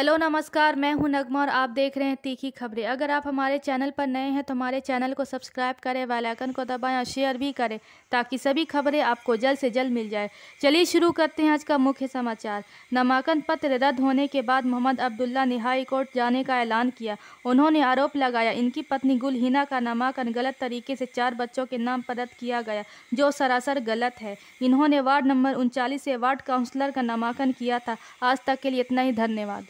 Hello नमस्कार, मैं हूं नगमा और आप देख रहे हैं तीखी खबरें। अगर आप हमारे चैनल पर नए हैं तो हमारे चैनल को सब्सक्राइब करें, बेल आइकन को दबाएं और शेयर भी करें ताकि सभी खबरें आपको जल्द से जल्द मिल जाए। चलिए शुरू करते हैं आज का मुख्य समाचार। नामांकन पत्र रद्द होने के बाद मोहम्मद अब्दुल्ला ने हाई कोर्ट जाने का ऐलान किया। उन्होंने आरोप लगाया इनकी पत्नी गुल हिना का नामांकन गलत तरीके से 4 बच्चों के नाम पर रद्द किया गया, जो सरासर गलत है। इन्होंने वार्ड नंबर 39 से वार्ड काउंसलर का नामांकन किया था। आज तक के लिए इतना ही, धन्यवाद।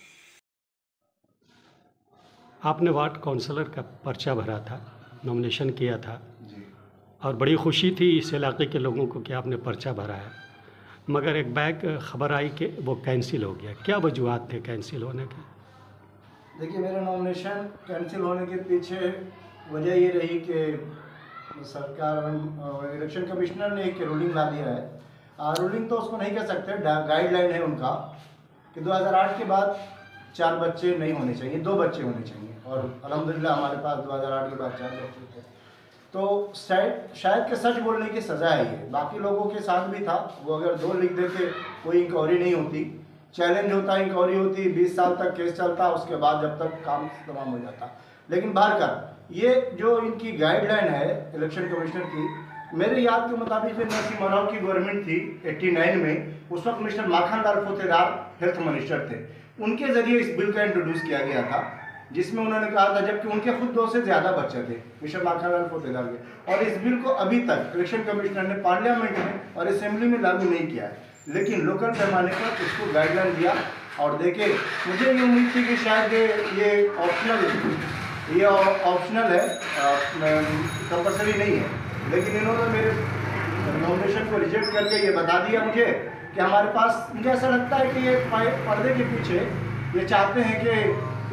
आपने वार्ड काउंसलर का पर्चा भरा था, नॉमिनेशन किया था और बड़ी खुशी थी इस इलाके के लोगों को कि आपने पर्चा भरा है, मगर एक बैग खबर आई कि वो कैंसिल हो गया। क्या वजूहत थे कैंसिल होने के? देखिए, मेरा नॉमिनेशन कैंसिल होने के पीछे वजह ये रही कि सरकार इलेक्शन कमिश्नर ने एक रूलिंग ला दिया है। रूलिंग तो उसको नहीं कह सकते, गाइडलाइन है उनका कि 2008 के बाद 4 बच्चे नहीं होने चाहिए, 2 बच्चे होने चाहिए। और अल्हम्दुलिल्लाह हमारे पास 2008 के बाद 4 बच्चे थे। तो शायद के सच बोलने की सज़ा है ये। बाकी लोगों के साथ भी था, वो अगर 2 लिख देते कोई इंक्वायरी नहीं होती, चैलेंज होता, इंक्वायरी होती, 20 साल तक केस चलता, उसके बाद जब तक काम तमाम हो जाता। लेकिन बहरकत ये जो इनकी गाइडलाइन है इलेक्शन कमिश्नर की, मेरे याद के मुताबिक नसीम राव की गवर्नमेंट थी 89 में, उस वक्त mister Makhan Lal फतेदार health minister थे। उनके ज़रिए इस बिल का इंट्रोड्यूस किया गया था, जिसमें उन्होंने कहा था, जबकि उनके खुद 2 से ज़्यादा बच्चे थे मिस्टर माखन लाल फतेदार के, और इस बिल को अभी तक इलेक्शन कमिश्नर ने पार्लियामेंट में और असेंबली में लागू नहीं किया है। लेकिन लोकल पैमाने पर इसको गाइडलाइन दिया। और देखिए, मुझे ये उम्मीद थी कि शायद ये ऑप्शनल है, कंपल्सरी नहीं है, लेकिन इन्होंने मेरे नॉमिनेशन को रिजेक्ट करके ये बता दिया मुझे कि हमारे पास, मुझे ऐसा लगता है कि ये पर्दे के पीछे ये चाहते हैं कि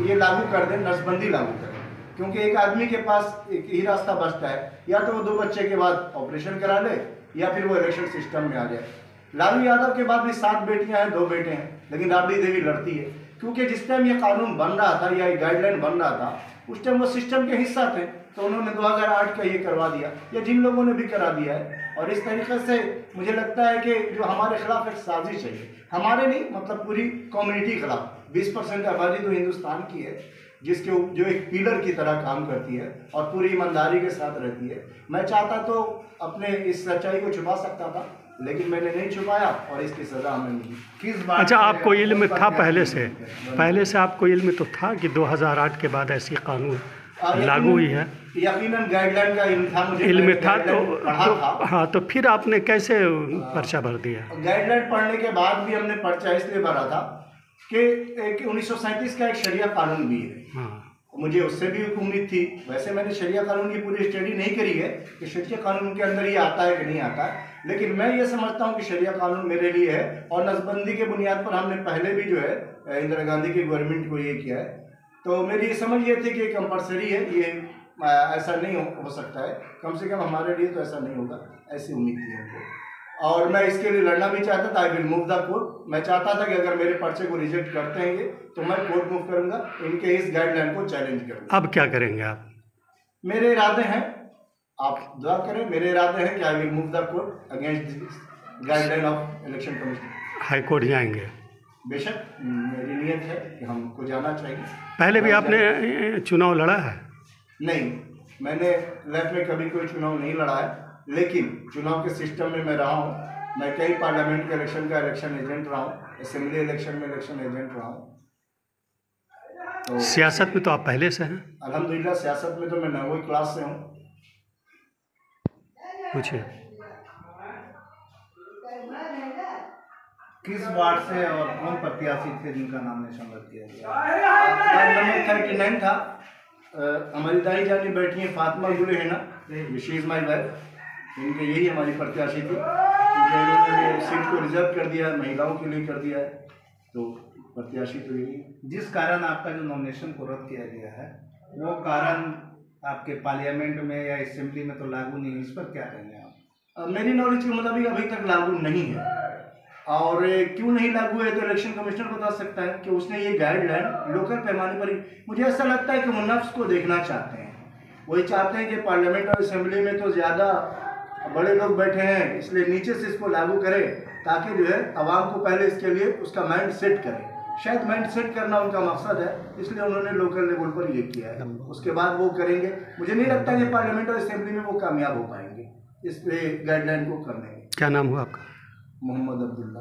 ये लागू कर दें, नसबंदी लागू करें, क्योंकि एक आदमी के पास एक ही रास्ता बचता है, या तो वो 2 बच्चे के बाद ऑपरेशन करा ले या फिर वो इलेक्शन सिस्टम में आ जाए। लालू यादव के बाद भी 7 बेटियां हैं, 2 बेटे हैं, लेकिन राबड़ी देवी लड़ती है, क्योंकि जिस टाइम ये कानून बन रहा था या ये गाइडलाइन बन रहा था, उस टाइम वो सिस्टम के हिस्सा थे, तो उन्होंने 2008 का ये करवा दिया, या जिन लोगों ने भी करा दिया है। और इस तरीके से मुझे लगता है कि जो हमारे खिलाफ एक साजिश है, हमारे नहीं, मतलब पूरी कम्युनिटी के खिलाफ। 20% आबादी तो हिंदुस्तान की है, जिसके जो एक पिलर की तरह काम करती है और पूरी ईमानदारी के साथ रहती है। मैं चाहता तो अपने इस सच्चाई को छुपा सकता था, लेकिन मैंने नहीं छुपाया और इसकी सज़ा हमें मिली। किस बात? अच्छा, आपको इल्म था पहले से आपको इल्म तो था कि 2008 के बाद ऐसी कानून लागू हुई है? यकीनन गाइडलाइन का इल्म था मुझे, इल्म था तो हाँ, तो फिर आपने कैसे पर्चा भर दिया? गाइडलाइन पढ़ने के बाद भी हमने पर्चा इसलिए भरा था कि 1937 का एक शरिया कानून भी है। हाँ, मुझे उससे भी उम्मीद थी। वैसे मैंने शरिया कानून की पूरी स्टडी नहीं करी है कि शरिया कानून के अंदर ये आता है कि नहीं आता है, लेकिन मैं ये समझता हूँ कि शरिया कानून मेरे लिए है। और नसबंदी के बुनियाद पर हमने पहले भी जो है इंदिरा गांधी की गवर्नमेंट को ये किया है, तो मेरी समझ ये थी कि कंपलसरी है, ये ऐसा नहीं हो सकता है, कम से कम हमारे लिए तो ऐसा नहीं होगा, ऐसी उम्मीद थी हमको। और मैं इसके लिए लड़ना भी चाहता था। I will move the court. मैं चाहता था कि अगर मेरे पर्चे को रिजेक्ट करते हैं ये, तो मैं कोर्ट मूव करूंगा, इनके इस गाइडलाइन को चैलेंज करूंगा। अब क्या करेंगे आप? मेरे इरादे हैं, आप दुआ करें, मेरे इरादे हैं कि I will move the court against guideline of election commission. High court जाएंगे? बेशक, मेरी नीयत है कि हमको जाना चाहिए। पहले भी आपने चुनाव लड़ा है? नहीं, मैंने लाइफ में कभी कोई चुनाव नहीं लड़ा है, लेकिन चुनाव के सिस्टम में मैं रहा हूँ। मैं कई पार्लियामेंट के इलेक्शन का इलेक्शन एजेंट रहा हूँ, असेंबली इलेक्शन में इलेक्शन एजेंट रहा हूँ। तो सियासत में तो आप पहले से हैं? अल्हम्दुलिल्लाह, सियासत में तो मैं 9वीं क्लास से हूँ। पूछिए। किस वार्ड से और कौन प्रत्याशी थे जिनका नॉमिनेशन रद्द किया गया? वार्ड नंबर 39 था। हमारी दाई जानी बैठी है फातिमा गुल Hina, she is my wife. इनके यही हमारी प्रत्याशी थी, क्योंकि इन्होंने सीट को रिजर्व कर दिया है, महिलाओं के लिए कर दिया है, तो प्रत्याशी तो यही है। जिस कारण आपका जो नॉमिनेशन को रद्द किया गया है, वो कारण आपके पार्लियामेंट में या असेंबली में तो लागू नहीं है, इस पर क्या कहेंगे आप? मेरी नॉलेज के मुताबिक अभी तक लागू नहीं है। और क्यों नहीं लागू है तो इलेक्शन कमिश्नर बता सकता है कि उसने ये गाइडलाइन लोकल पैमाने पर ही, मुझे ऐसा लगता है कि वो नफ्स को देखना चाहते हैं। वही चाहते हैं कि पार्लियामेंट और असेंबली में तो ज़्यादा बड़े लोग बैठे हैं, इसलिए नीचे से इसको लागू करें, ताकि जो है आवाम को पहले इसके लिए उसका माइंड सेट करे शायद माइंड सेट करना उनका मकसद है, इसलिए उन्होंने लोकल लेवल पर ये किया है। उसके बाद वो करेंगे। मुझे नहीं लगता कि पार्लियामेंट और असेंबली में वो कामयाब हो पाएंगे इस गाइडलाइन को करने में। क्या नाम हुआ आपका? मोहम्मद अब्दुल्ला।